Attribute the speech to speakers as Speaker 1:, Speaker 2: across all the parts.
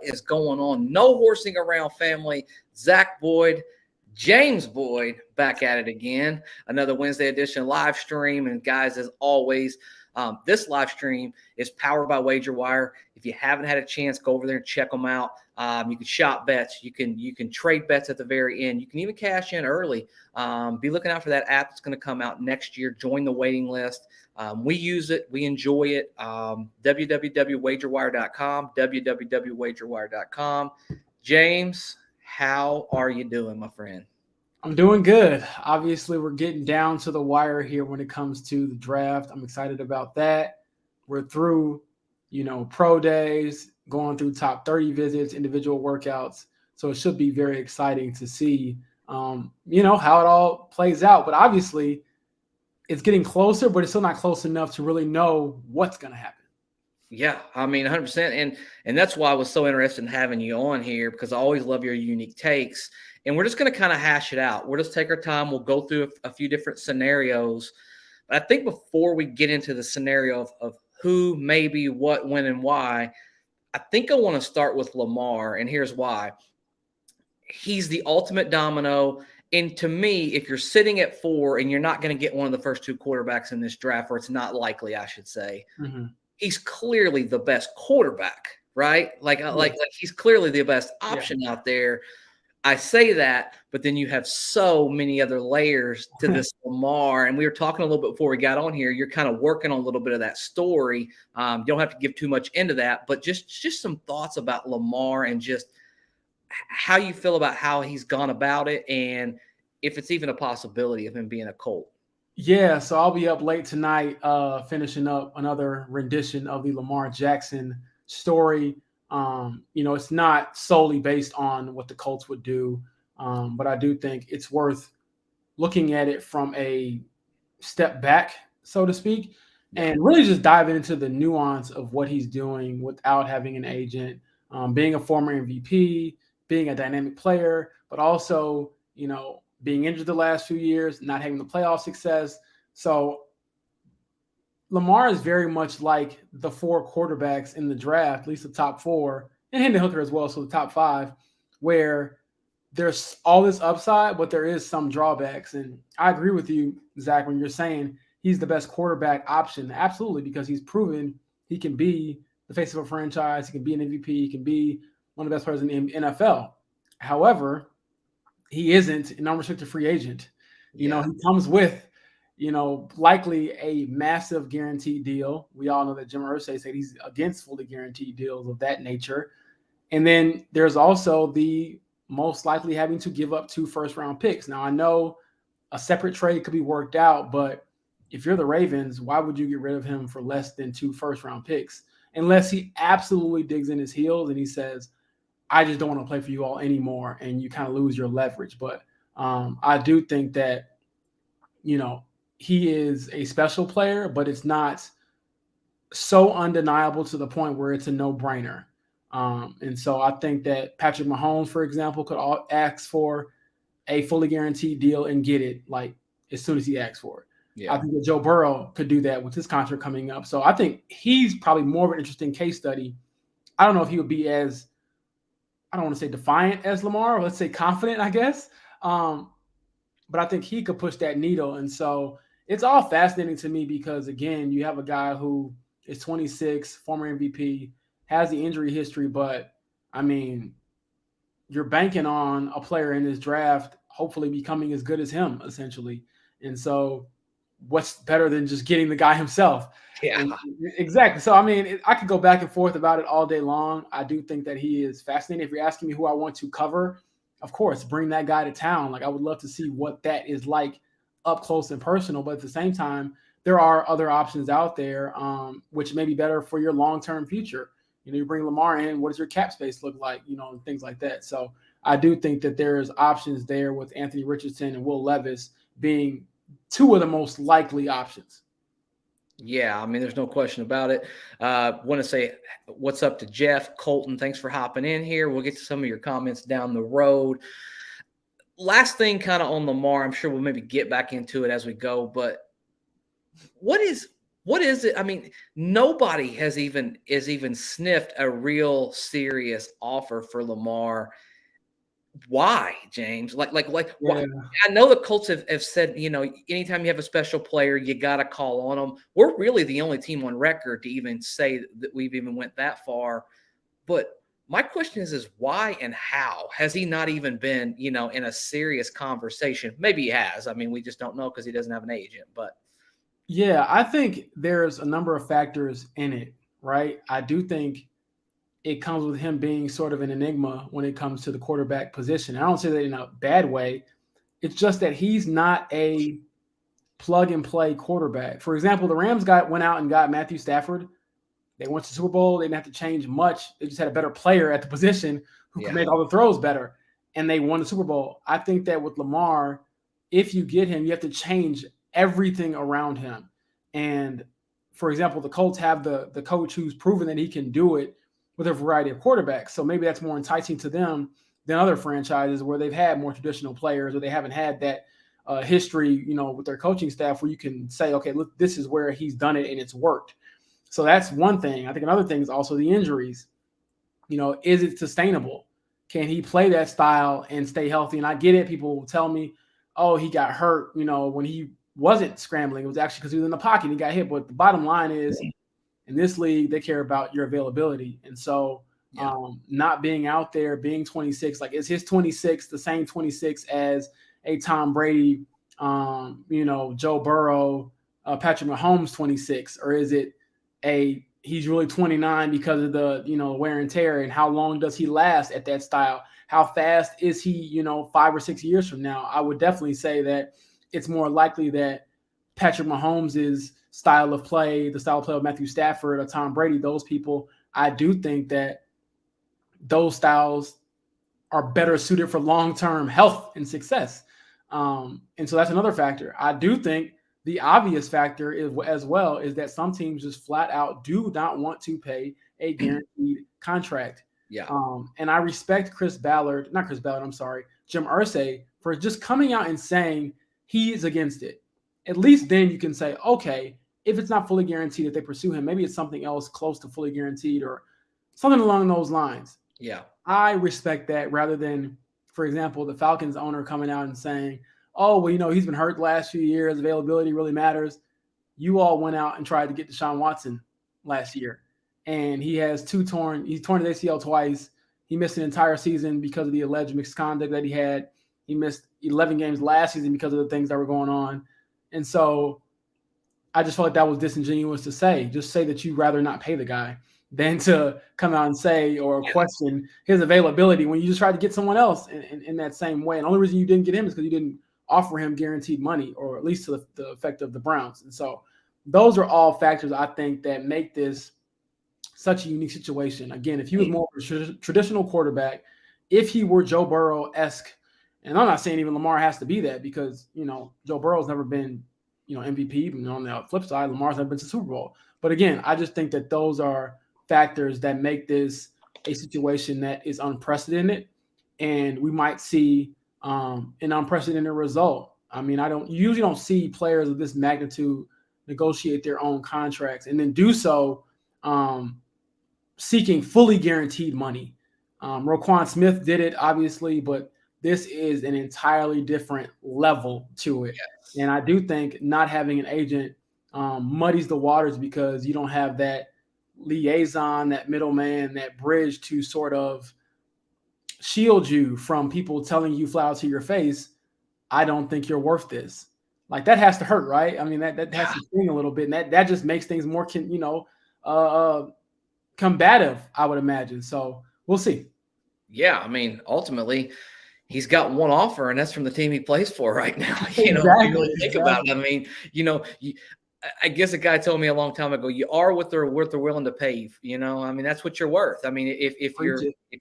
Speaker 1: is going on? No horsing around, family. Zach Boyd, James Boyd, back at it again. Another Wednesday edition live stream. And guys, as always, this live stream is powered by WagerWire. If you haven't had a chance, go over there and check them out. You can shop bets. You can trade bets at the very end. You can even cash in early. Be looking out for that app that's going to come out next year. Join the waiting list. We use it. We enjoy it. www.wagerwire.com, www.wagerwire.com. James, how are you doing, my friend?
Speaker 2: I'm doing good. Obviously, we're getting down to the wire here when it comes to the draft. I'm excited about that. We're through, pro days, going through top 30 visits, individual workouts. So it should be very exciting to see, how it all plays out. But obviously, it's getting closer, but it's still not close enough to really know what's going to happen.
Speaker 1: Yeah, I mean, 100%. And that's why I was so interested in having you on here, because I always love your unique takes. And we're just going to kind of hash it out. We'll just take our time. We'll go through a few different scenarios. But I think before we get into the scenario of who, maybe, what, when, and why, I think I want to start with Lamar. And here's why. He's the ultimate domino. And to me, if you're sitting at 4 and you're not going to get one of the first 2 quarterbacks in this draft, or it's not likely, I should say, he's clearly the best quarterback, right? Like he's clearly the best option out there. I say that, but then you have so many other layers to this Lamar. And we were talking a little bit before we got on here. You're kind of working on a little bit of that story. You don't have to give too much into that, but just some thoughts about Lamar and just how you feel about how he's gone about it, and if it's even a possibility of him being a Colt.
Speaker 2: Yeah, so I'll be up late tonight finishing up another rendition of the Lamar Jackson story. It's not solely based on what the Colts would do, but I do think it's worth looking at it from a step back, so to speak, and really just diving into the nuance of what he's doing without having an agent, being a former MVP, being a dynamic player, but also, being injured the last few years, not having the playoff success. So Lamar is very much like the 4 quarterbacks in the draft, at least the top 4, and Hendon Hooker as well, so the top 5, where there's all this upside, but there is some drawbacks. And I agree with you, Zach, when you're saying he's the best quarterback option. Absolutely, because he's proven he can be the face of a franchise, he can be an MVP, he can be one of the best players in the NFL. However, he isn't an unrestricted free agent. He comes with, likely a massive guaranteed deal. We all know that Jim Irsay said he's against fully guaranteed deals of that nature. And then there's also the most likely having to give up 2 first-round picks. Now, I know a separate trade could be worked out, but if you're the Ravens, why would you get rid of him for less than 2 first-round picks? Unless he absolutely digs in his heels and he says, I just don't want to play for you all anymore, and you kind of lose your leverage. But I do think that, he is a special player, but it's not so undeniable to the point where it's a no-brainer. And so I think that Patrick Mahomes, for example, could ask for a fully guaranteed deal and get it like as soon as he asks for it. Yeah. I think that Joe Burrow could do that with his contract coming up. So I think he's probably more of an interesting case study. I don't know if he would be as, I don't want to say defiant as Lamar, or let's say confident, I guess. But I think he could push that needle. And so it's all fascinating to me because, again, you have a guy who is 26, former MVP, has the injury history, but, I mean, you're banking on a player in this draft hopefully becoming as good as him, essentially. And so what's better than just getting the guy himself?
Speaker 1: Yeah,
Speaker 2: exactly. So, I mean, I could go back and forth about it all day long. I do think that he is fascinating. If you're asking me who I want to cover, of course, bring that guy to town. Like, I would love to see what that is like up close and personal. But at the same time, there are other options out there, which may be better for your long-term future. You bring Lamar in, what does your cap space look like, and things like that. So I do think that there's options there with Anthony Richardson and Will Levis being 2 of the most likely options.
Speaker 1: Yeah, I mean, there's no question about it. Want to say what's up to Jeff Colton. Thanks for hopping in here. We'll get to some of your comments down the road. Last thing kind of on Lamar, I'm sure we'll maybe get back into it as we go, but what is What is it? I mean, nobody has even sniffed a real serious offer for Lamar. Why, James? Like why?
Speaker 2: Yeah.
Speaker 1: I know the Colts have said, anytime you have a special player, you got to call on them. We're really the only team on record to even say that we've even went that far. But my question is why and how has he not even been, in a serious conversation? Maybe he has. I mean, we just don't know because he doesn't have an agent. But
Speaker 2: Yeah, I think there's a number of factors in it, right? I do think it comes with him being sort of an enigma when it comes to the quarterback position. I don't say that in a bad way. It's just that he's not a plug and play quarterback. For example, the Rams went out and got Matthew Stafford. They went to the Super Bowl. They didn't have to change much. They just had a better player at the position who could make all the throws better, and they won the Super Bowl. I think that with Lamar, if you get him, you have to change everything around him. And for example, the Colts have the coach who's proven that he can do it with a variety of quarterbacks. So maybe that's more enticing to them than other franchises where they've had more traditional players or they haven't had that history, with their coaching staff where you can say, okay, look, this is where he's done it and it's worked. So that's one thing. I think another thing is also the injuries. Is it sustainable? Can he play that style and stay healthy? And I get it. People will tell me, oh, he got hurt, when he wasn't scrambling. It was actually because he was in the pocket and he got hit. But the bottom line is, in this league, they care about your availability. And so not being out there, being 26, like is his 26 the same 26 as a Tom Brady, Joe Burrow, Patrick Mahomes 26? Or is it he's really 29 because of the, wear and tear, and how long does he last at that style? How fast is he, 5 or 6 years from now? I would definitely say that it's more likely that Patrick Mahomes' style of play, the style of play of Matthew Stafford or Tom Brady, those people, I do think that those styles are better suited for long-term health and success. And so that's another factor. I do think the obvious factor as well is that some teams just flat out do not want to pay a guaranteed contract.
Speaker 1: Yeah.
Speaker 2: And I respect Jim Irsay for just coming out and saying he is against it. At least then you can say, okay, if it's not fully guaranteed if they pursue him, maybe it's something else close to fully guaranteed or something along those lines.
Speaker 1: Yeah.
Speaker 2: I respect that rather than, for example, the Falcons owner coming out and saying, oh, well, he's been hurt the last few years. Availability really matters. You all went out and tried to get Deshaun Watson last year, and he's torn his ACL twice. He missed an entire season because of the alleged misconduct that he had. He missed 11 games last season because of the things that were going on. And so I just felt like that was disingenuous to say. Just say that you'd rather not pay the guy than to come out and say or question his availability when you just tried to get someone else in that same way. And the only reason you didn't get him is because you didn't offer him guaranteed money, or at least to the effect of the Browns. And so those are all factors I think that make this such a unique situation. Again, if he was more of a traditional quarterback, if he were Joe Burrow-esque, and I'm not saying even Lamar has to be that because, Joe Burrow's never been, MVP. And on the flip side, Lamar's never been to Super Bowl. But again, I just think that those are factors that make this a situation that is unprecedented, and we might see an unprecedented result. I mean, you usually don't see players of this magnitude negotiate their own contracts and then do so seeking fully guaranteed money. Roquan Smith did it, obviously, but this is an entirely different level to it. Yes. And I do think not having an agent muddies the waters because you don't have that liaison, that middleman, that bridge to sort of shield you from people telling you flat out to your face, I don't think you're worth this. Like that has to hurt, right? I mean, that has to sting a little bit. And that just makes things more, combative, I would imagine. So we'll see.
Speaker 1: Yeah. I mean, ultimately he's got one offer, and that's from the team he plays for right now.
Speaker 2: Exactly.
Speaker 1: Think about it. I mean, I guess a guy told me a long time ago, you are what they're willing to pay. I mean, that's what you're worth. I mean, if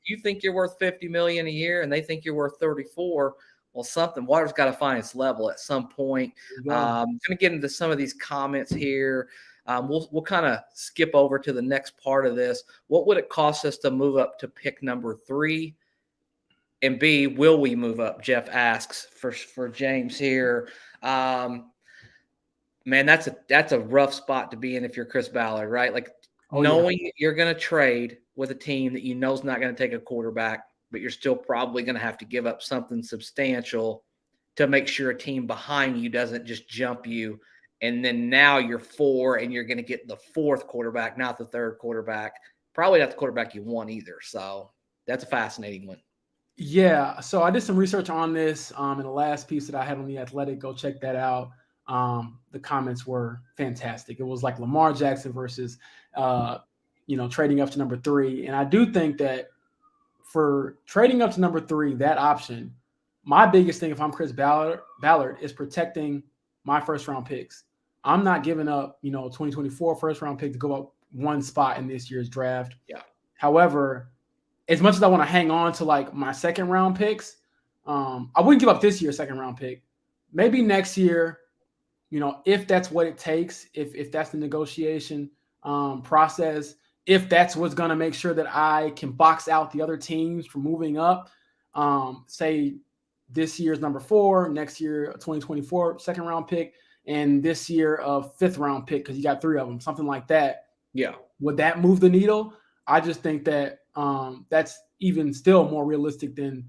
Speaker 1: you think you're worth $50 million a year and they think you're worth 34, well, water's got to find its level at some point. I'm going to get into some of these comments here. We'll kind of skip over to the next part of this. What would it cost us to move up to pick number 3? And B, will we move up? Jeff asks for James here. Man, that's a rough spot to be in if you're Chris Ballard, right? Like
Speaker 2: Oh yeah.
Speaker 1: knowing you're going to trade with a team that you know is not going to take a quarterback, but you're still probably going to have to give up something substantial to make sure a team behind you doesn't just jump you. And then now you're 4 and you're going to get the 4th quarterback, not the 3rd quarterback. Probably not the quarterback you want either. So that's a fascinating one.
Speaker 2: Yeah, so I did some research on this in the last piece that I had on The Athletic. Go check that out. The comments were fantastic. It was like Lamar Jackson versus, trading up to number 3. And I do think that for trading up to number 3, that option, my biggest thing if I'm Chris Ballard is protecting my first round picks. I'm not giving up, 2024 first round pick to go up one spot in this year's draft.
Speaker 1: Yeah.
Speaker 2: However, as much as I want to hang on to like my second round picks, I wouldn't give up this year's second round pick. Maybe next year, if that's what it takes, if that's the negotiation process, if that's what's going to make sure that I can box out the other teams from moving up, say this year's number 4, next year, 2024 second round pick, and this year a 5th round pick because you got 3 of them, something like that.
Speaker 1: Yeah.
Speaker 2: Would that move the needle? I just think that that's even still more realistic than,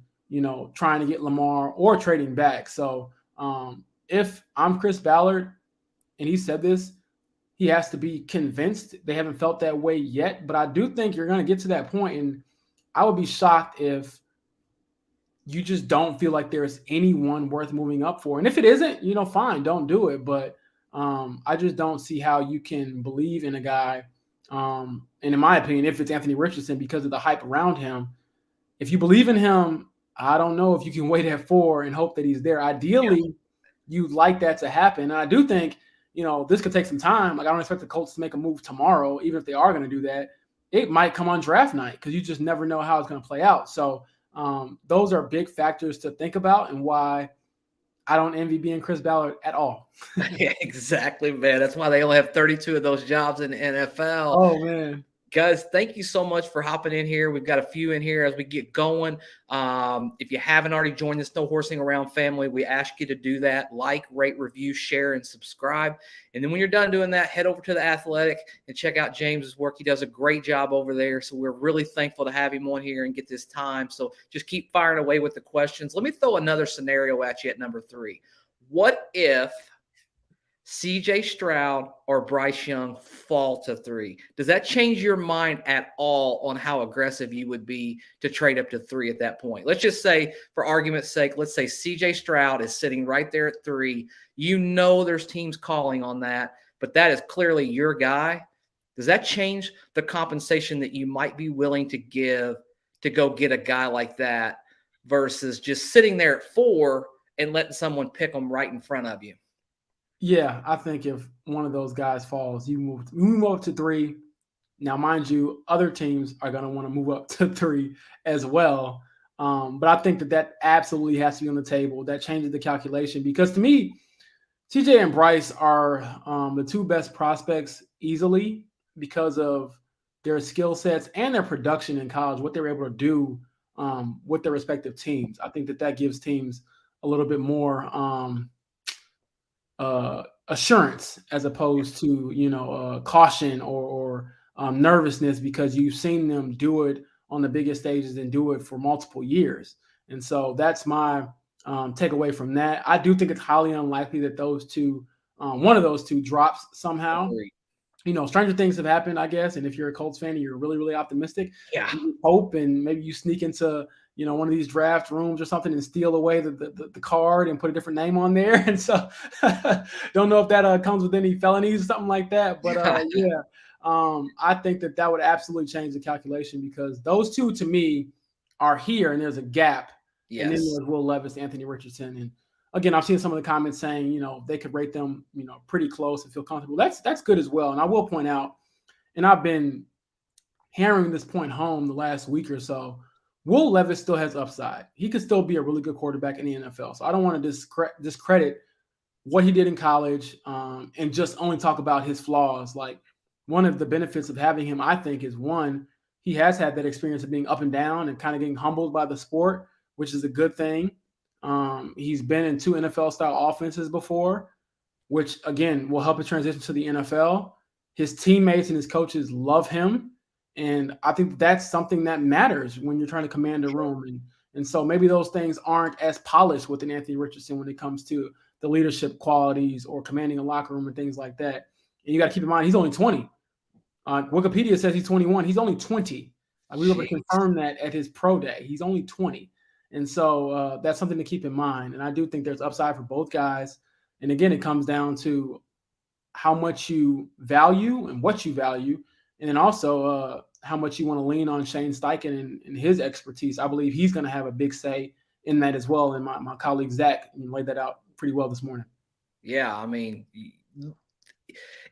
Speaker 2: trying to get Lamar or trading back. So if I'm Chris Ballard and he said this, he has to be convinced. They haven't felt that way yet, but I do think you're going to get to that point, and I would be shocked if you just don't feel like there's anyone worth moving up for. And if it isn't, fine, don't do it. But I just don't see how you can believe in a guy. And in my opinion, if it's Anthony Richardson, because of the hype around him, if you believe in him, I don't know if you can wait at 4 and hope that he's there. Ideally, you'd like that to happen. And I do think, this could take some time. Like, I don't expect the Colts to make a move tomorrow, even if they are going to do that. It might come on draft night because you just never know how it's going to play out. So those are big factors to think about and why I don't envy being Chris Ballard at all.
Speaker 1: Yeah, exactly, man. That's why they only have 32 of those jobs in the NFL.
Speaker 2: Oh, man.
Speaker 1: Guys, thank you so much for hopping in here. We've got a few in here as we get going. If you haven't already joined the Snow Horsing Around family, we ask you to do that. Like, rate, review, share, and subscribe. And then when you're done doing that, head over to The Athletic and check out James's work. He does a great job over there. So we're really thankful to have him on here and get this time. So just keep firing away with the questions. Let me throw another scenario at you at number 3. What if CJ Stroud or Bryce Young fall to 3? Does that change your mind at all on how aggressive you would be to trade up to 3 at that point? Let's just say, for argument's sake, let's say CJ Stroud is sitting right there at 3. There's teams calling on that, but that is clearly your guy. Does that change the compensation that you might be willing to give to go get a guy like that versus just sitting there at 4 and letting someone pick them right in front of you?
Speaker 2: Yeah, I think if one of those guys falls, you move up to 3. Now, mind you, other teams are going to want to move up to 3 as well. But I think that absolutely has to be on the table. That changes the calculation because to me, CJ and Bryce are the 2 best prospects easily because of their skill sets and their production in college, what they were able to do with their respective teams. I think that gives teams a little bit more assurance as opposed to caution or nervousness because you've seen them do it on the biggest stages and do it for multiple years. And so that's my takeaway from that. I do think it's highly unlikely that those 2, one of those 2 drops somehow. Stranger things have happened, I guess. And if you're a Colts fan and you're really, really optimistic, you hope and maybe you sneak into one of these draft rooms or something and steal away the card and put a different name on there. And so don't know if that comes with any felonies or something like that. But I think that would absolutely change the calculation because those 2 to me are here and there's a gap. Yes. And then there's Will Levis, Anthony Richardson. And again, I've seen some of the comments saying, they could rate them, pretty close and feel comfortable. That's good as well. And I will point out, and I've been hammering this point home the last week or so, Will Levis still has upside. He could still be a really good quarterback in the NFL. So I don't want to discredit what he did in college and just only talk about his flaws. Like one of the benefits of having him, I think, is one, he has had that experience of being up and down and kind of getting humbled by the sport, which is a good thing. He's been in 2 NFL-style offenses before. which again will help his transition to the NFL. His teammates and his coaches love him, and I think that's something that matters when you're trying to command a room. And so maybe those things aren't as polished with an Anthony Richardson when it comes to the leadership qualities or commanding a locker room and things like that. And you got to keep in mind he's only 20. Wikipedia says he's 21. He's only 20. We were able to confirm that at his pro day. He's only 20. And so that's something to keep in mind. And I do think there's upside for both guys. And again, it comes down to how much you value and what you value. And then also how much you want to lean on Shane Steichen and his expertise. I believe he's going to have a big say in that as well. And my colleague Zach laid that out pretty well this morning.
Speaker 1: Yeah, I mean,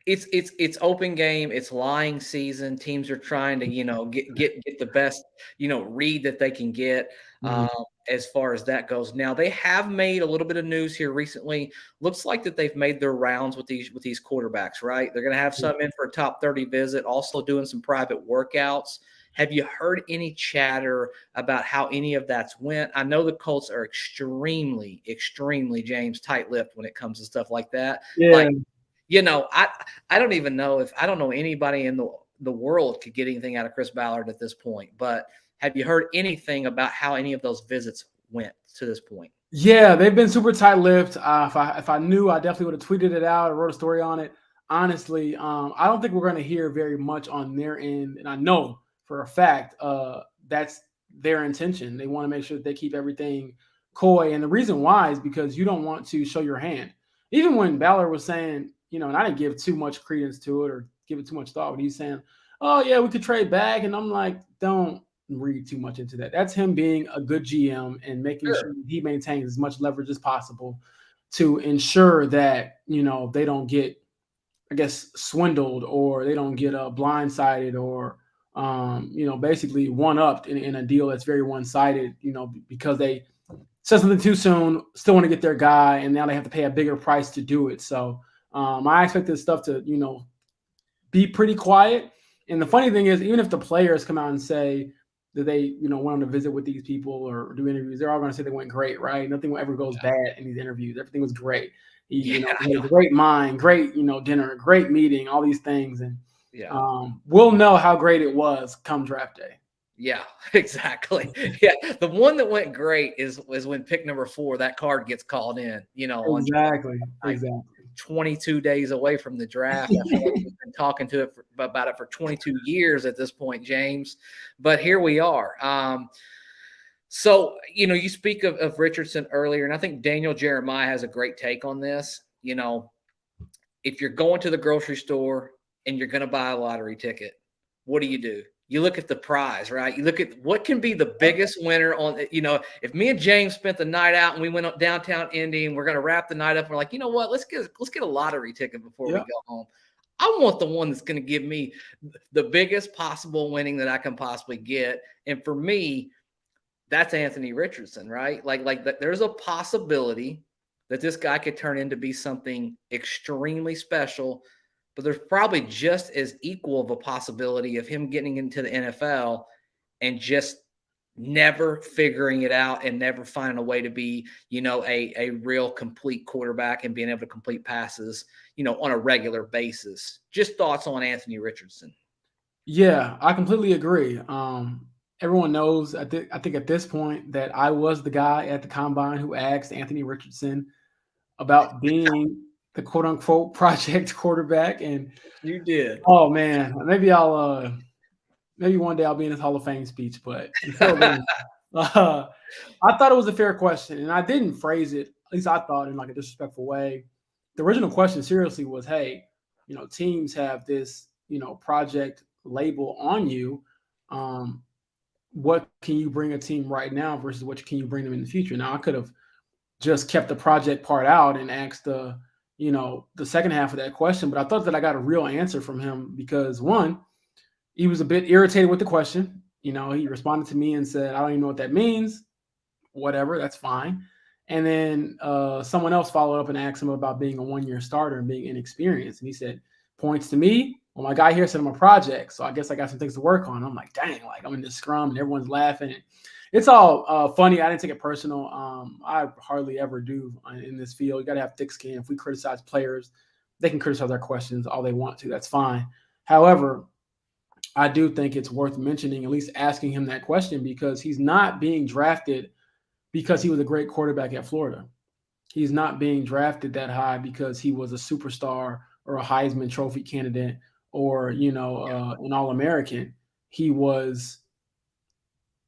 Speaker 1: it's open game. It's lying season. Teams are trying to get the best read that they can get as far as that goes. Now they have made a little bit of news here recently. Looks like that they've made their rounds with these quarterbacks. Right, they're going to have some in for a top 30 visit. Also doing some private workouts. Have you heard any chatter about how any of that's went? I know the Colts are extremely, James, tight-lipped when it comes to stuff like that.
Speaker 2: Yeah.
Speaker 1: Like, I don't even know I don't know anybody in the world could get anything out of Chris Ballard at this point. But have you heard anything about how any of those visits went to this point?
Speaker 2: Yeah, they've been super tight-lipped. If I knew, I definitely would have tweeted it out or wrote a story on it. Honestly, I don't think we're going to hear very much on their end. And I know for a fact that's their intention. They want to make sure that they keep everything coy. And the reason why is because you don't want to show your hand. Even when Ballard was saying, and I didn't give too much credence to it or give it too much thought, but he's saying, oh, yeah, we could trade back. And I'm like, don't read too much into that. That's him being a good GM and making sure he maintains as much leverage as possible to ensure that, they don't get, I guess, swindled or they don't get blindsided or, basically one-upped in a deal that's very one-sided, because they said something too soon, still want to get their guy, and now they have to pay a bigger price to do it. So I expect this stuff to, be pretty quiet. And the funny thing is, even if the players come out and say that they, went on a visit with these people or do interviews, they're all going to say they went great, right? Nothing ever goes bad in these interviews. Everything was great. He had a great mind, great, dinner, great meeting, all these things. And we'll know how great it was come draft day.
Speaker 1: Yeah, exactly. Yeah, the one that went great is when pick number 4, that card gets called in.
Speaker 2: Exactly.
Speaker 1: 22 days away from the draft. I feel like we've been talking about it for 22 years at this point, James. But here we are. So you speak of Richardson earlier, and I think Daniel Jeremiah has a great take on this. If you're going to the grocery store and you're going to buy a lottery ticket, what do? You look at the prize, right? You look at what can be the biggest winner on, if me and James spent the night out and we went up downtown Indy and we're going to wrap the night up, and we're like, you know what, let's get a lottery ticket before we go home. I want the one that's going to give me the biggest possible winning that I can possibly get. And for me, that's Anthony Richardson, right? Like there's a possibility that this guy could turn into be something extremely special. But there's probably just as equal of a possibility of him getting into the NFL and just never figuring it out and never finding a way to be, a real complete quarterback and being able to complete passes, on a regular basis. Just thoughts on Anthony Richardson.
Speaker 2: Yeah, I completely agree. Everyone knows, I think at this point, that I was the guy at the Combine who asked Anthony Richardson about being the quote unquote project quarterback. And
Speaker 1: you did.
Speaker 2: Oh man, maybe one day I'll be in his Hall of Fame speech, but until then, I thought it was a fair question, and I didn't phrase it, at least I thought, in like a disrespectful way. The original question seriously was, hey, teams have this, project label on you. What can you bring a team right now versus what can you bring them in the future? Now I could have just kept the project part out and asked the second half of that question. But I thought that I got a real answer from him because, one, he was a bit irritated with the question. He responded to me and said, I don't even know what that means. Whatever, that's fine. And then someone else followed up and asked him about being a one-year starter and being inexperienced. And he said, points to me. Well, my guy here said I'm a project, so I guess I got some things to work on. I'm like, dang, like I'm in this scrum and everyone's laughing. It's all funny. I didn't take it personal. I hardly ever do in this field. You got to have thick skin. If we criticize players, they can criticize our questions all they want to. That's fine. However, I do think it's worth mentioning, at least asking him that question, because he's not being drafted because he was a great quarterback at Florida. He's not being drafted that high because he was a superstar or a Heisman Trophy candidate or an All American. He was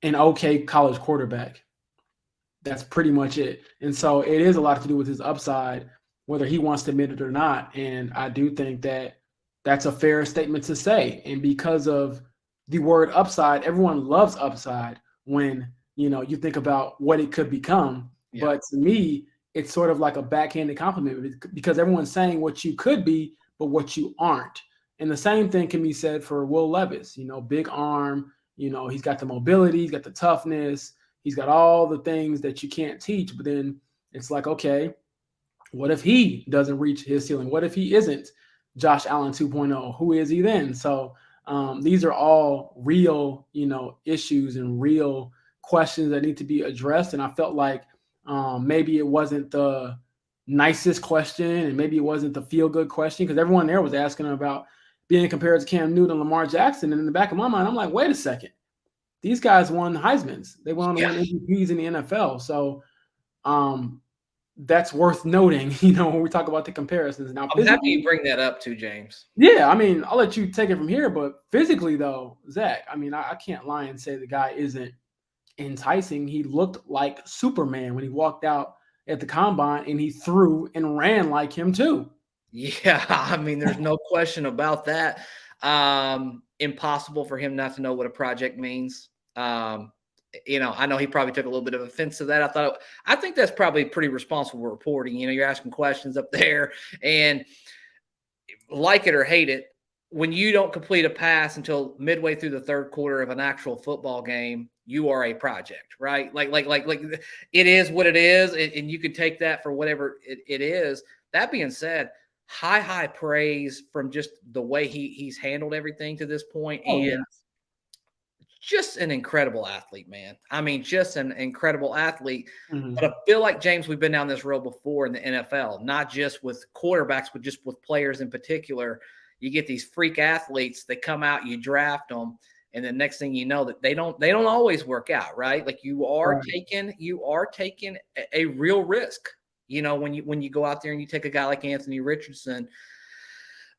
Speaker 2: an okay college quarterback. That's pretty much it. And so it is a lot to do with his upside, whether he wants to admit it or not. And I do think that that's a fair statement to say. And because of the word upside, everyone loves upside when you think about what it could become. Yeah. But to me, it's sort of like a backhanded compliment because everyone's saying what you could be, but what you aren't. And the same thing can be said for Will Levis, big arm, he's got the mobility, he's got the toughness, he's got all the things that you can't teach. But then it's like, okay, what if he doesn't reach his ceiling? What if he isn't Josh Allen 2.0? Who is he then? So these are all real, issues and real questions that need to be addressed. And I felt like maybe it wasn't the nicest question and maybe it wasn't the feel-good question because everyone there was asking about being compared to Cam Newton and Lamar Jackson. And in the back of my mind, I'm like, wait a second. These guys won Heismans. They went on to win MVPs in the NFL. So that's worth noting, when we talk about the comparisons. Now,
Speaker 1: I'm happy you bring that up too, James.
Speaker 2: Yeah, I mean, I'll let you take it from here. But physically, though, Zach, I mean, I can't lie and say the guy isn't enticing. He looked like Superman when he walked out at the combine and he threw and ran like him too.
Speaker 1: Yeah, I mean, there's no question about that. Impossible for him not to know what a project means. I know he probably took a little bit of offense to that. I think that's probably pretty responsible reporting. You're asking questions up there, and like it or hate it, when you don't complete a pass until midway through the third quarter of an actual football game, you are a project, right? Like it is what it is, and you can take that for whatever it is. That being said, high praise from just the way he's handled everything to this point, and just an incredible athlete, man. I mean, just an incredible athlete. Mm-hmm. But I feel like, James, we've been down this road before in the NFL, not just with quarterbacks, but just with players in particular. You get these freak athletes, they come out, you draft them, and the next thing you know that they don't always work out, right? Like you are taking a real risk. When you go out there and you take a guy like Anthony Richardson.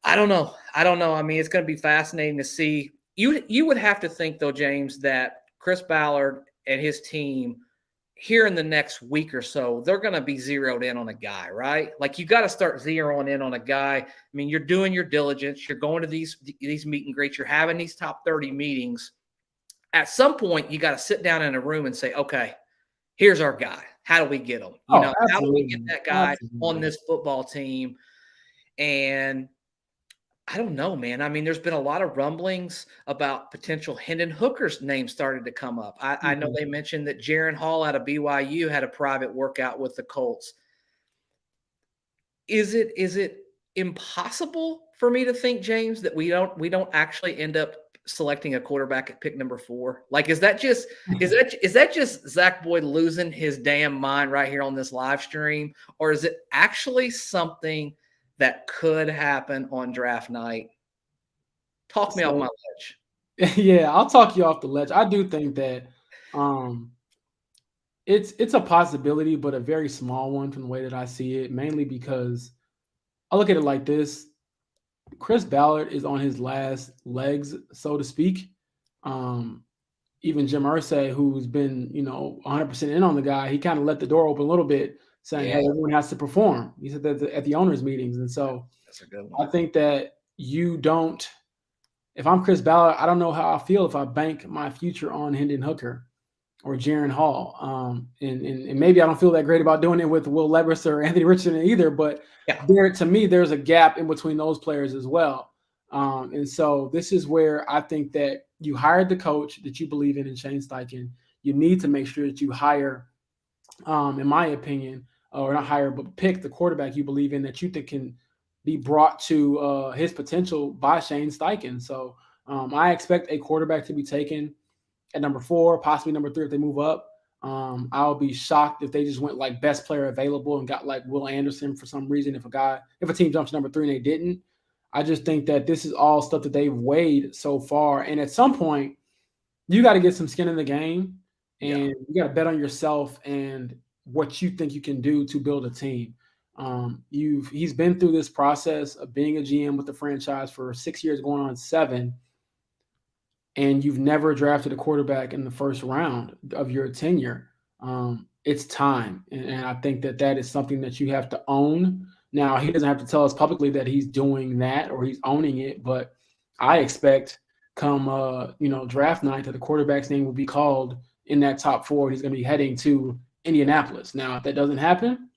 Speaker 1: I don't know. I mean, it's going to be fascinating to see. You would have to think, though, James, that Chris Ballard and his team here in the next week or so, they're going to be zeroed in on a guy, right? Like you got to start zeroing in on a guy. I mean, you're doing your diligence. You're going to these meet and greets. You're having these top 30 meetings. At some point, you got to sit down in a room and say, okay, here's our guy. How do we get him? How do we get that guy on this football team? And I don't know, man. I mean, there's been a lot of rumblings about potential Hendon Hooker's name started to come up. I know they mentioned that Jaron Hall out of BYU had a private workout with the Colts. Is it impossible for me to think, James, that we don't actually end up selecting a quarterback at pick number 4? Like, is that just Zach Boyd losing his damn mind right here on this live stream, or is it actually something that could happen on draft night? Talk me off my ledge.
Speaker 2: Yeah, I'll talk you off the ledge. I do think that it's a possibility, but a very small one from the way that I see it, mainly because I look at it like this. Chris Ballard is on his last legs, so to speak. Even Jim Irsay, who's been, 100% in on the guy, he kind of let the door open a little bit, saying, hey, everyone has to perform. He said that at the owners' meetings. And so that's a good one. I think that if I'm Chris Ballard, I don't know how I feel if I bank my future on Hendon Hooker or Jaron Hall. And maybe I don't feel that great about doing it with Will Levis or Anthony Richardson either, but to me, there's a gap in between those players as well. And so this is where I think that you hired the coach that you believe in Shane Steichen. You need to make sure that you hire, in my opinion, or not hire, but pick the quarterback you believe in that you think can be brought to his potential by Shane Steichen. So I expect a quarterback to be taken at number 4, possibly number 3 if they move up. I'll be shocked if they just went like best player available and got like Will Anderson for some reason. If a team jumps to number 3 and they didn't, I just think that this is all stuff that they've weighed so far. And at some point, you got to get some skin in the game, and
Speaker 1: Yeah.
Speaker 2: you got to bet on yourself and what you think you can do to build a team. He's been through this process of being a GM with the franchise for 6 years, going on 7, and you've never drafted a quarterback in the first round of your tenure. It's time, and I think that is something that you have to own. Now, he doesn't have to tell us publicly that he's doing that or he's owning it, but I expect come draft night that the quarterback's name will be called in that top 4. He's going to be heading to Indianapolis. Now, if that doesn't happen,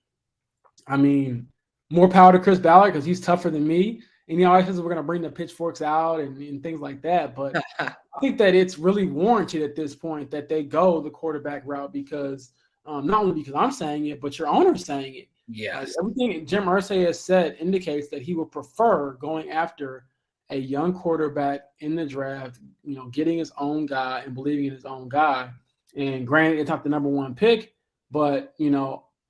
Speaker 2: I mean, more power to Chris Ballard because he's tougher than me. And he always says we're going to bring the pitchforks out and things like that. But I think that it's really warranted at this point that they go the quarterback route because not only because I'm saying it, but your owner's saying it.
Speaker 1: Yes.
Speaker 2: Everything Jim Irsay has said indicates that he would prefer going after a young quarterback in the draft, getting his own guy and believing in his own guy. And granted, it's not the number 1 pick, but,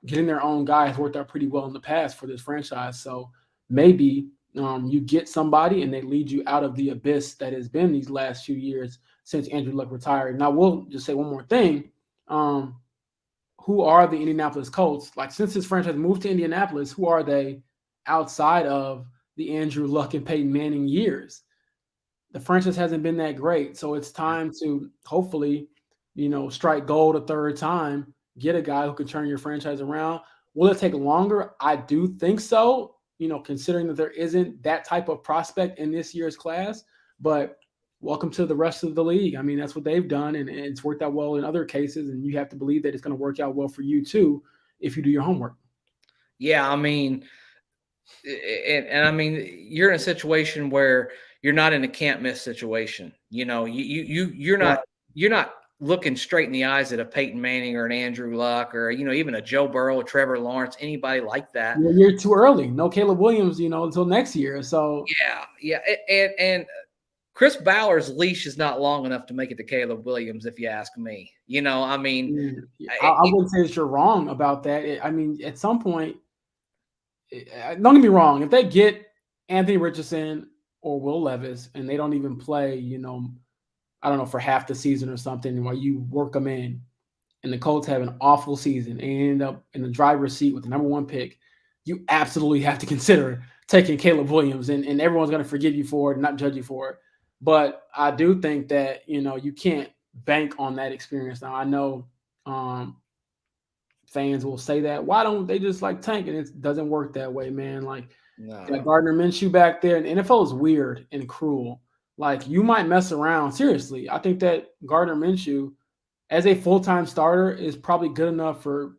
Speaker 2: getting their own guy has worked out pretty well in the past for this franchise. So maybe you get somebody and they lead you out of the abyss that has been these last few years since Andrew Luck retired. Now, we'll just say one more thing. Who are the Indianapolis Colts? Like, since this franchise moved to Indianapolis, who are they outside of the Andrew Luck and Peyton Manning years? The franchise hasn't been that great. So it's time to hopefully, strike gold a third time, get a guy who can turn your franchise around. Will it take longer? I do think so, considering that there isn't that type of prospect in this year's class. But welcome to the rest of the league. I mean, that's what they've done, and it's worked out well in other cases, and you have to believe that it's going to work out well for you too if you do your homework.
Speaker 1: Yeah, I mean, and I mean, you're in a situation where you're not in a can't miss situation. You're not looking straight in the eyes at a Peyton Manning or an Andrew Luck or even a Joe Burrow, Trevor Lawrence, anybody like that.
Speaker 2: You're too early. No Caleb Williams, until next year. So
Speaker 1: yeah, and Chris Ballard's leash is not long enough to make it to Caleb Williams, if you ask me. I mean,
Speaker 2: I wouldn't say that you're wrong about that. I mean, at some point, don't get me wrong. If they get Anthony Richardson or Will Levis and they don't even play, I don't know, for half the season or something, while you work them in, and the Colts have an awful season and end up in the driver's seat with the number 1 pick, you absolutely have to consider taking Caleb Williams, and everyone's going to forgive you for it and not judge you for it. But I do think that, you can't bank on that experience. Now, I know fans will say that. Why don't they just tank? And it doesn't work that way, man. Like Gardner Minshew back there, and the NFL is weird and cruel. Like, you might mess around. Seriously, I think that Gardner Minshew, as a full-time starter, is probably good enough for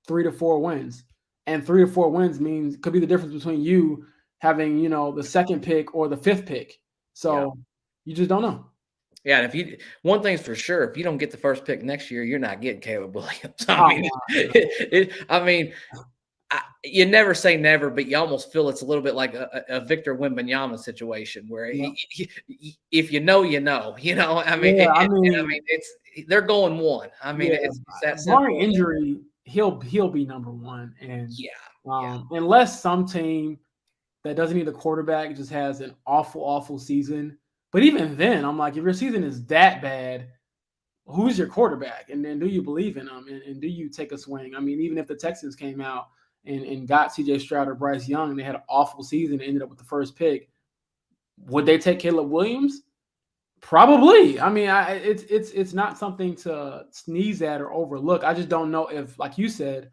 Speaker 2: 3 to 4 wins. And 3 to 4 wins could be the difference between you having, the 2nd pick or the 5th pick. So you just don't know.
Speaker 1: Yeah, and one thing's for sure, if you don't get the 1st pick next year, you're not getting Caleb Williams. You never say never, but you almost feel it's a little bit like a Victor Wembanyama situation where if you know, you know. They're going 1. I mean, it's that simple.
Speaker 2: Barring injury, he'll be number 1, and unless some team that doesn't need a quarterback just has an awful season. But even then, I'm like, if your season is that bad, who's your quarterback? And then do you believe in them? And do you take a swing? I mean, even if the Texans came out and got C.J. Stroud or Bryce Young and they had an awful season and ended up with the 1st pick, would they take Caleb Williams? Probably. I mean, it's not something to sneeze at or overlook. I just don't know if, like you said,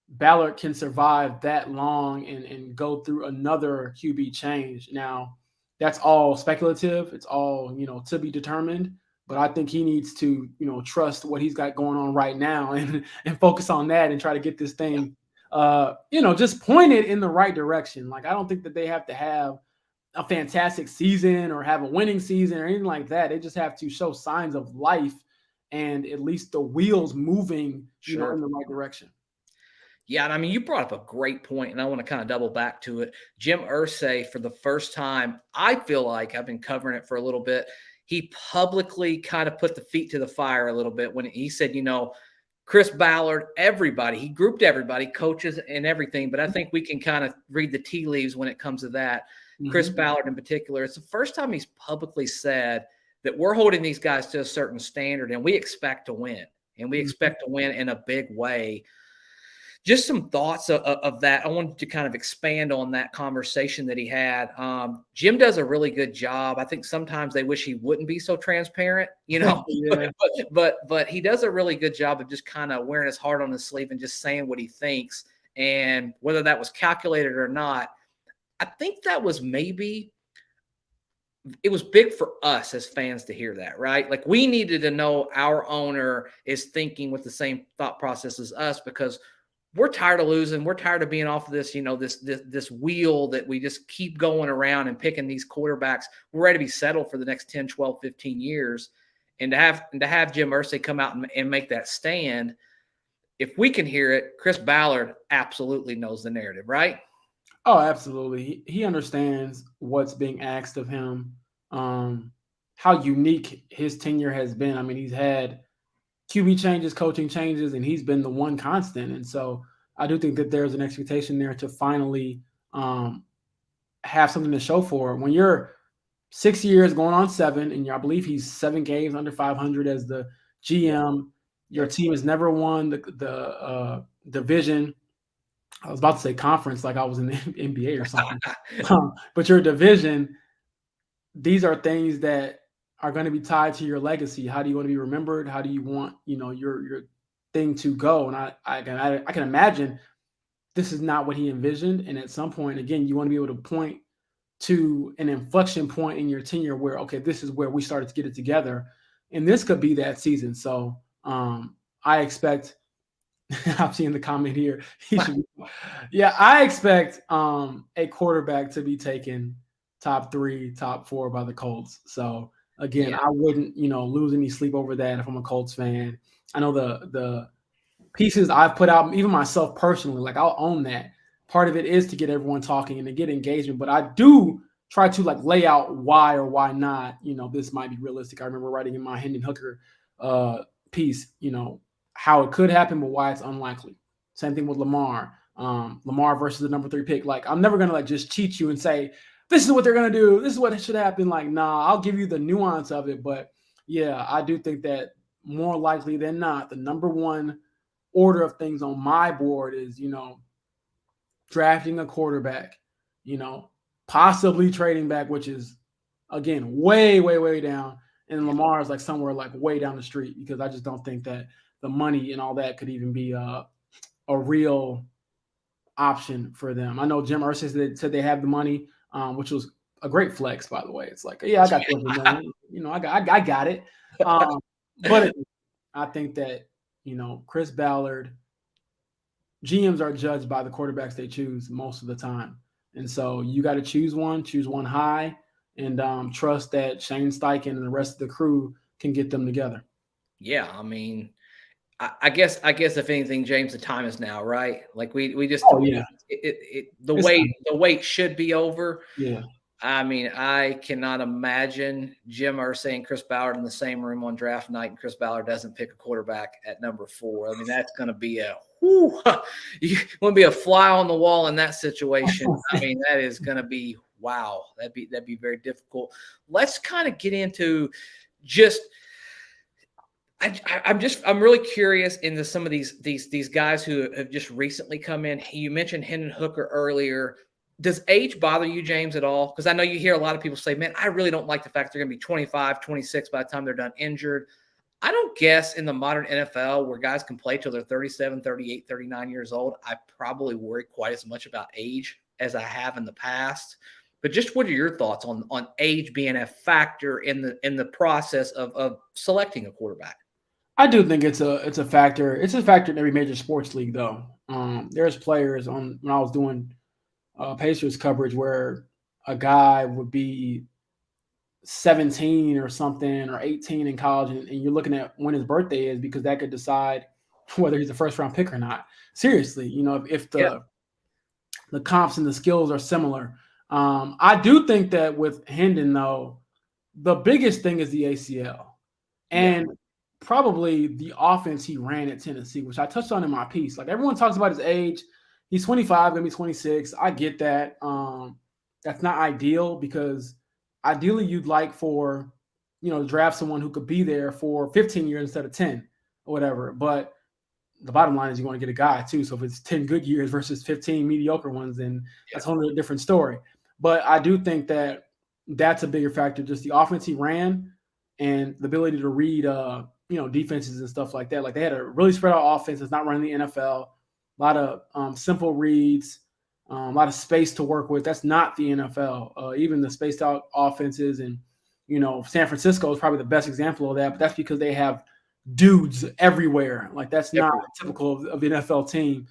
Speaker 2: Ballard can survive that long and go through another QB change. Now, that's all speculative. It's all, to be determined. But I think he needs to, trust what he's got going on right now and focus on that and try to get this thing, just pointed in the right direction. Like, I don't think that they have to have a fantastic season or have a winning season or anything like that. They just have to show signs of life and at least the wheels moving, in the right direction.
Speaker 1: Yeah, and I mean, you brought up a great point, and I want to kind of double back to it. Jim Irsay, for the first time, I feel like I've been covering it for a little bit. he publicly kind of put the feet to the fire a little bit when he said, Chris Ballard, everybody, he grouped everybody, coaches and everything. But I think we can kind of read the tea leaves when it comes to that. Chris Ballard in particular, it's the first time he's publicly said that we're holding these guys to a certain standard and we expect to win, and we expect to win in a big way. Just some thoughts of that. I wanted to kind of expand on that conversation that he had. Jim does a really good job. I think sometimes they wish he wouldn't be so transparent,
Speaker 2: Yeah.
Speaker 1: but he does a really good job of just kind of wearing his heart on his sleeve and just saying what he thinks. And whether that was calculated or not, I think that was it was big for us as fans to hear that, right? Like, we needed to know our owner is thinking with the same thought process as us, because we're tired of losing. We're tired of being off of this, this wheel that we just keep going around and picking these quarterbacks. We're ready to be settled for the next 10, 12, 15 years. And to have Jim Irsay come out and make that stand, if we can hear it, Chris Ballard absolutely knows the narrative, right?
Speaker 2: Oh, absolutely. He understands what's being asked of him, how unique his tenure has been. I mean, he's had QB changes, coaching changes, and he's been the one constant. And so I do think that there's an expectation there to finally have something to show for. When you're 6 years going on 7, and I believe he's 7 games under 500 as the GM, your team has never won the division. I was about to say conference like I was in the NBA or something. But your division, these are things that are going to be tied to your legacy. How do you want to be remembered? How do you want, your thing to go? And I can imagine this is not what he envisioned. And at some point, again, you want to be able to point to an inflection point in your tenure where, okay, this is where we started to get it together. And this could be that season. So I expect, I'm seeing the comment here. I expect a quarterback to be taken top 3, top 4 by the Colts. So again, I wouldn't, lose any sleep over that if I'm a Colts fan. I know the pieces I've put out, even myself personally, like, I'll own that. Part of it is to get everyone talking and to get engagement, but I do try to lay out why or why not, this might be realistic. I remember writing in my Hendon Hooker piece, how it could happen, but why it's unlikely. Same thing with Lamar. Lamar versus the number 3 pick. Like, I'm never going to just cheat you and say, this is what they're going to do. This is what should happen. Like, nah, I'll give you the nuance of it. But yeah, I do think that more likely than not, the number 1 order of things on my board is, drafting a quarterback, possibly trading back, which is, again, way, way, way down. And Lamar is somewhere way down the street, because I just don't think that the money and all that could even be a real option for them. I know Jim Irsay said they have the money, which was a great flex, by the way. It's I got $200 million. I got it. But I think that, Chris Ballard, GMs are judged by the quarterbacks they choose most of the time. And so you got to choose one high, and trust that Shane Steichen and the rest of the crew can get them together.
Speaker 1: Yeah, I mean, I guess if anything, James, the time is now, right? Like, we just the wait should be over.
Speaker 2: Yeah.
Speaker 1: I mean, I cannot imagine Jim Irsay and Chris Ballard in the same room on draft night, and Chris Ballard doesn't pick a quarterback at number 4. I mean, that's going to be you want to be a fly on the wall in that situation. I mean, that is going to be, wow. That'd be very difficult. Let's kind of get into just. I'm really curious into some of these guys who have just recently come in. You mentioned Hendon Hooker earlier. Does age bother you, James, at all? Because I know you hear a lot of people say, man, I really don't like the fact they're going to be 25, 26 by the time they're done injured. I don't guess in the modern NFL, where guys can play till they're 37, 38, 39 years old, I probably worry quite as much about age as I have in the past. But just what are your thoughts on age being a factor in the process of selecting a quarterback?
Speaker 2: I do think it's a factor. It's a factor in every major sports league, though. There's players when I was doing Pacers coverage where a guy would be 17 or something, or 18 in college, and you're looking at when his birthday is, because that could decide whether he's a first round pick or not. Seriously, if the comps and the skills are similar. I do think that with Hendon, though, the biggest thing is the ACL.
Speaker 1: Yeah.
Speaker 2: And probably the offense he ran at Tennessee, which I touched on in my piece. Like everyone talks about his age. He's 25, gonna be 26. I get that. That's not ideal because ideally you'd like for, to draft someone who could be there for 15 years instead of 10 or whatever. But the bottom line is you want to get a guy too. So if it's 10 good years versus 15 mediocre ones, then that's a whole different story. But I do think that that's a bigger factor. Just the offense he ran and the ability to read, defenses and stuff like that. Like they had a really spread out offense that's not running the NFL. A lot of simple reads, a lot of space to work with. That's not the NFL. Even the spaced out offenses and San Francisco is probably the best example of that. But that's because they have dudes everywhere. Like that's not typical of the NFL team.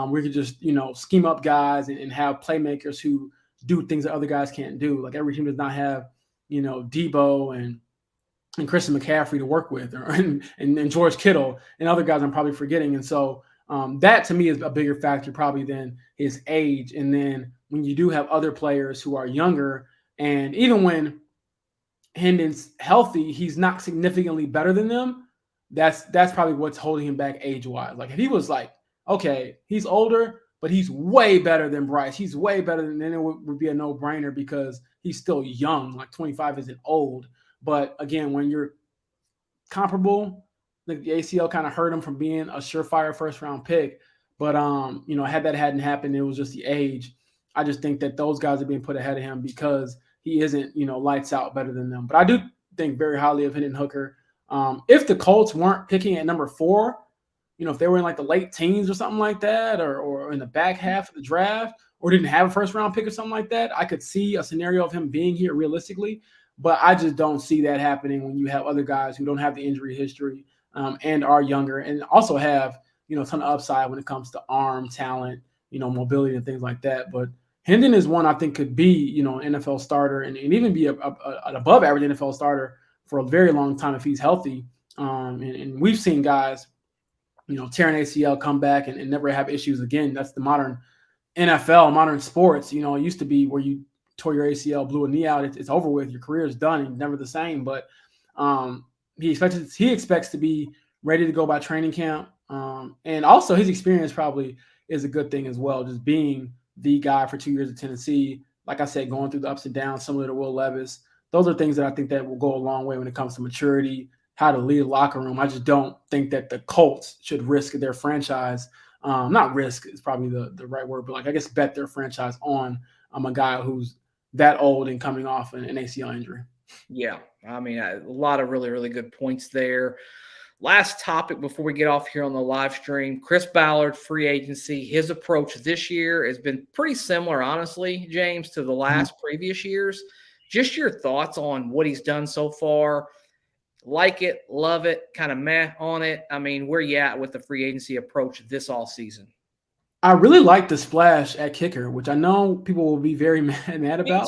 Speaker 2: We could just scheme up guys and have playmakers who do things that other guys can't do. Like every team does not have Debo and Christian McCaffrey to work with, and George Kittle and other guys I'm probably forgetting. And so that to me is a bigger factor probably than his age. And then when you do have other players who are younger, and even when Hendon's healthy, he's not significantly better than them. That's probably what's holding him back age-wise. Like if he was like, okay, he's older, but he's way better than Bryce. He's way better than, then it would be a no-brainer because he's still young. Like 25 isn't old. But again, when you're comparable, like the ACL kind of hurt him from being a surefire first-round pick. But had that hadn't happened, it was just the age. I just think that those guys are being put ahead of him because he isn't, lights out better than them. But I do think very highly of Hendon Hooker. If the Colts weren't picking at number 4, if they were in like the late teens or something like that, or in the back half of the draft, or didn't have a first round pick or something like that, I could see a scenario of him being here realistically. But I just don't see that happening when you have other guys who don't have the injury history and are younger and also have, a ton of upside when it comes to arm talent, mobility and things like that. But Hendon is one I think could be, an NFL starter and even be an above average NFL starter for a very long time if he's healthy. And we've seen guys, tearing ACL come back and never have issues again. That's the modern NFL, modern sports. It used to be where you tore your ACL, blew a knee out, it's over with. Your career is done and never the same. But he expects to be ready to go by training camp. And also his experience probably is a good thing as well, just being the guy for 2 years at Tennessee. Like I said, going through the ups and downs, similar to Will Levis. Those are things that I think that will go a long way when it comes to maturity, how to lead a locker room. I just don't think that the Colts should risk their franchise. Not risk is probably the right word, but like I guess bet their franchise on a guy who's that old and coming off an ACL injury.
Speaker 1: Yeah. I mean, a lot of really, really good points there. Last topic before we get off here on the live stream, Chris Ballard, free agency. His approach this year has been pretty similar, honestly, James, to the last previous years. Just your thoughts on what he's done so far. Like it, love it, kind of meh on it. I mean, where you at with the free agency approach this all season?
Speaker 2: I really like the splash at kicker, which I know people will be very mad about.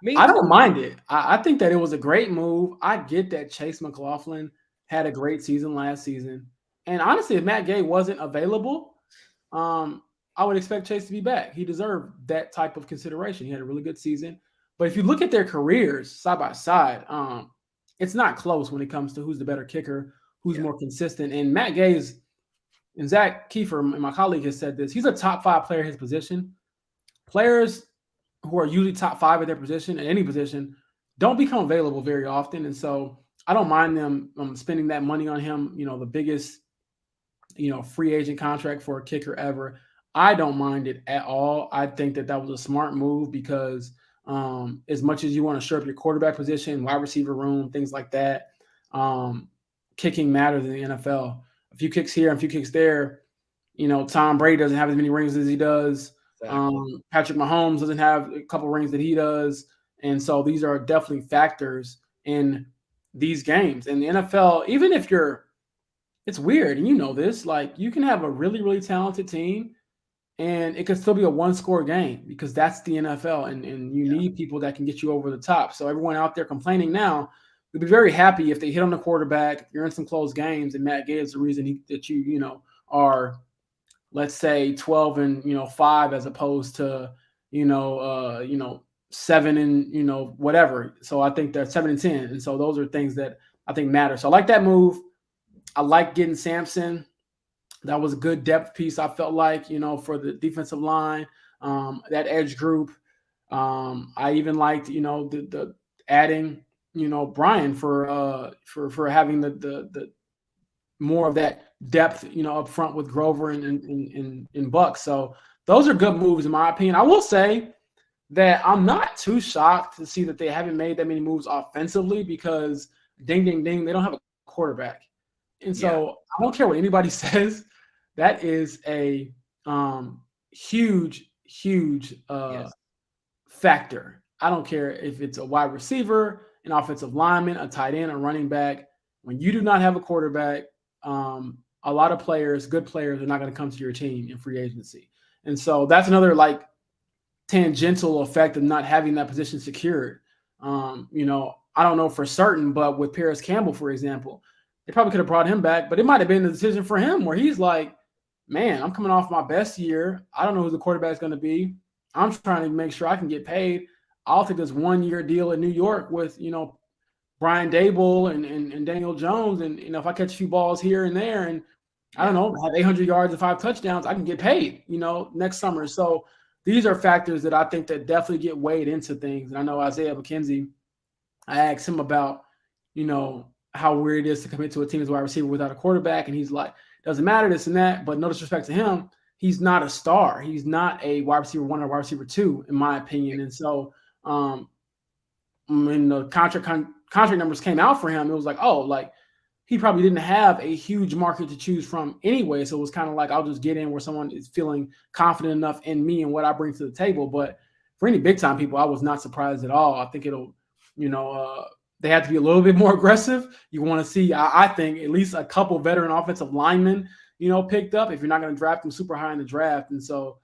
Speaker 1: Me
Speaker 2: I
Speaker 1: too.
Speaker 2: don't mind it. I think that it was a great move. I get that Chase McLaughlin had a great season last season. And honestly, if Matt Gay wasn't available, I would expect Chase to be back. He deserved that type of consideration. He had a really good season. But if you look at their careers side by side, it's not close when it comes to who's the better kicker, who's more consistent. And Matt Gay is, and Zach Kiefer, my colleague, has said this, he's a top 5 player in his position. Players who are usually top 5 at their position, at any position, don't become available very often. And so I don't mind them spending that money on him, the biggest, free agent contract for a kicker ever. I don't mind it at all. I think that was a smart move because as much as you want to shore up your quarterback position, wide receiver room, things like that, kicking matters in the NFL. A few kicks here and a few kicks there. Tom Brady doesn't have as many rings as he does. Exactly. Patrick Mahomes doesn't have a couple rings that he does. And so these are definitely factors in these games. And the NFL, even if it's weird, and this, like you can have a really, really talented team and it could still be a 1-score game because that's the NFL and you need people that can get you over the top. So everyone out there complaining now would be very happy if they hit on the quarterback, you're in some close games, and Matt Gay is the reason that you are, let's say 12-5 as opposed to 7-6 7 and whatever. So I think they're 7-10, and so those are things that I think matter. So I like that move. I like getting Sampson. That was a good depth piece. I felt like for the defensive line, that edge group. I even liked the adding Brian for having the more of that depth up front with Grover and Buck. So those are good moves in my opinion. I will say that I'm not too shocked to see that they haven't made that many moves offensively because ding, ding, ding, they don't have a quarterback. And so I don't care what anybody says. That is a huge, huge factor. I don't care if it's a wide receiver, an offensive lineman, a tight end, a running back. When you do not have a quarterback, a lot of players, good players, are not going to come to your team in free agency. And so that's another tangential effect of not having that position secured. I don't know for certain, but with Paris Campbell, for example, they probably could have brought him back, but it might have been the decision for him where he's like, man, I'm coming off my best year. I don't know who the quarterback's going to be. I'm trying to make sure I can get paid. I'll take this 1-year deal in New York with, Brian Dable and Daniel Jones. And, if I catch a few balls here and there and I don't know, have 800 yards and 5 touchdowns, I can get paid, next summer. So these are factors that I think that definitely get weighed into things. And I know Isaiah McKenzie, I asked him about, how weird it is to commit to a team as a wide receiver without a quarterback. And he's like, doesn't matter, this and that. But no disrespect to him, he's not a star. He's not a wide receiver 1 or wide receiver 2, in my opinion. And so when the contract numbers came out for him, it was like, he probably didn't have a huge market to choose from anyway. So it was kind of like, I'll just get in where someone is feeling confident enough in me and what I bring to the table. But for any big time people, I was not surprised at all. I think it'll, they have to be a little bit more aggressive. You want to see, I think, at least a couple veteran offensive linemen, picked up if you're not going to draft them super high in the draft. And so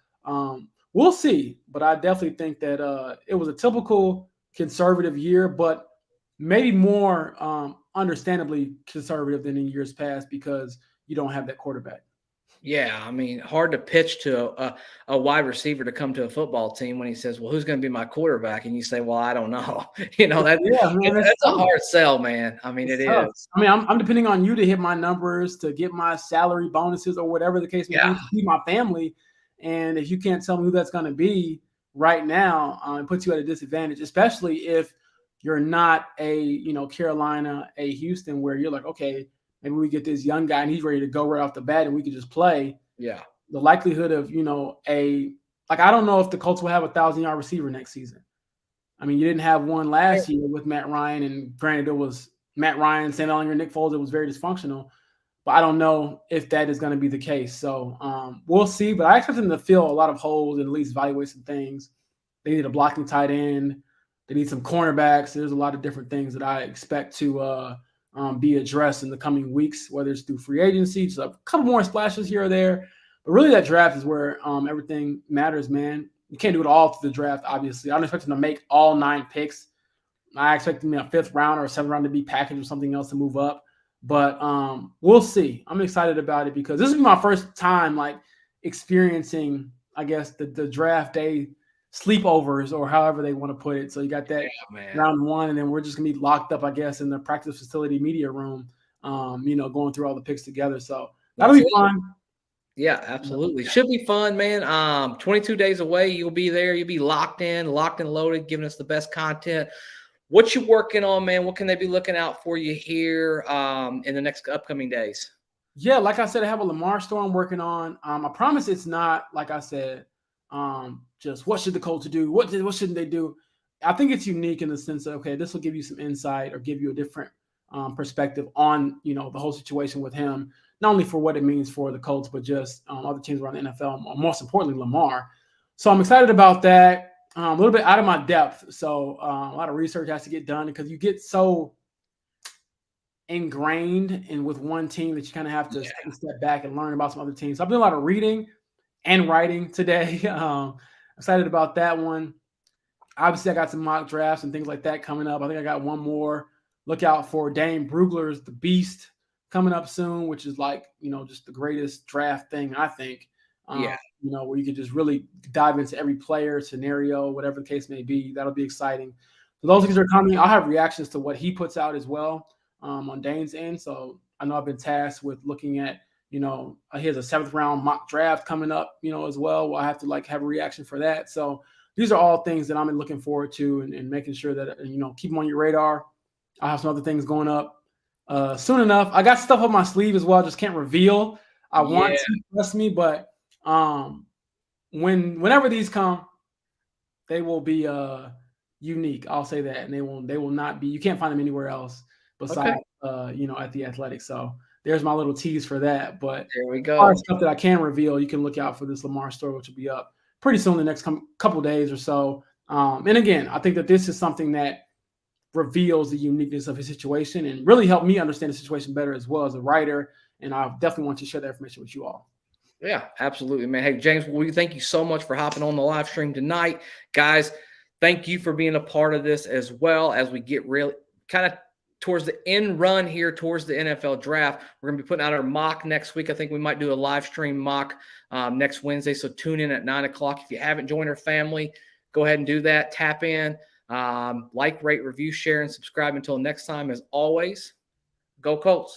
Speaker 2: we'll see. But I definitely think that it was a typical conservative year, but maybe more understandably conservative than in years past because you don't have that quarterback.
Speaker 1: Yeah, I mean, hard to pitch to a wide receiver to come to a football team when he says, well, who's going to be my quarterback? And you say, well, I don't know. That's a hard sell, man. I mean, it's tough. Is.
Speaker 2: I mean, I'm depending on you to hit my numbers, to get my salary bonuses or whatever the case may be, to feed my family. And if you can't tell me who that's going to be right now, it puts you at a disadvantage, especially if you're not a, Carolina, a Houston, where you're like, okay, maybe we get this young guy and he's ready to go right off the bat and we can just play.
Speaker 1: Yeah.
Speaker 2: The likelihood of, I don't know if the Colts will have a 1,000-yard receiver next season. I mean, you didn't have one last year with Matt Ryan, and granted it was Matt Ryan, Sam Ellinger, Nick Foles. It was very dysfunctional, but I don't know if that is going to be the case. So we'll see, but I expect them to fill a lot of holes and at least evaluate some things. They need a blocking tight end. They need some cornerbacks. There's a lot of different things that I expect to be addressed in the coming weeks, whether it's through free agency, just a couple more splashes here or there. But really that draft is where everything matters, man. You can't do it all through the draft, obviously. I don't expect them to make all 9 picks. I expect them in a 5th round or a 7th round to be packaged or something else to move up. But we'll see. I'm excited about it because this will be my first time experiencing, I guess, the draft day sleepovers or however they want to put it. So you got that round 1, and then we're just gonna be locked up, I guess, in the practice facility media room, going through all the picks together. So that'll be fun.
Speaker 1: Yeah, absolutely. Should be fun, man. 22 days away, you'll be there. You'll be locked and loaded, giving us the best content. What you working on, man? What can they be looking out for you here in the next upcoming days?
Speaker 2: Yeah, like I said, I have a Lamar story I'm working on. I promise it's not, like I said, just what should the Colts do? What shouldn't they do? I think it's unique in the sense that, okay, this will give you some insight or give you a different perspective on, the whole situation with him, not only for what it means for the Colts, but just other teams around the NFL, most importantly, Lamar. So I'm excited about that. A little bit out of my depth. So a lot of research has to get done because you get so ingrained in with one team that you kind of have to take a step back and learn about some other teams. So I've done a lot of reading and writing today. Excited about that one. Obviously, I got some mock drafts and things like that coming up. I think I got one more. Look out for Dane Brugler's The Beast coming up soon, which is just the greatest draft thing, I think.
Speaker 1: Yeah.
Speaker 2: Where you could just really dive into every player scenario, whatever the case may be. That'll be exciting. So those things are coming. I'll have reactions to what he puts out as well on Dane's end. So I know I've been tasked with looking at, he has a 7th round mock draft coming up, as well. I'll have to have a reaction for that. So these are all things that I'm looking forward to and making sure that, keep them on your radar. I'll have some other things going up soon enough. I got stuff up my sleeve as well. Just can't reveal. I want to, trust me, but whenever these come, they will be unique. I'll say that, and they will not be. You can't find them anywhere else besides at the Athletic. So there's my little tease for that. But
Speaker 1: there we go.
Speaker 2: Stuff that I can reveal, you can look out for this Lamar story, which will be up pretty soon, the next couple days or so. And again, I think that this is something that reveals the uniqueness of his situation and really helped me understand the situation better as well as a writer. And I definitely want to share that information with you all.
Speaker 1: Yeah, absolutely, man. Hey, James, we thank you so much for hopping on the live stream tonight. Guys, thank you for being a part of this as well as we get really kind of towards the end run here towards the NFL draft. We're going to be putting out our mock next week. I think we might do a live stream mock next Wednesday. So tune in at 9 o'clock. If you haven't joined our family, go ahead and do that. Tap in, like, rate, review, share, and subscribe. Until next time, as always, go Colts.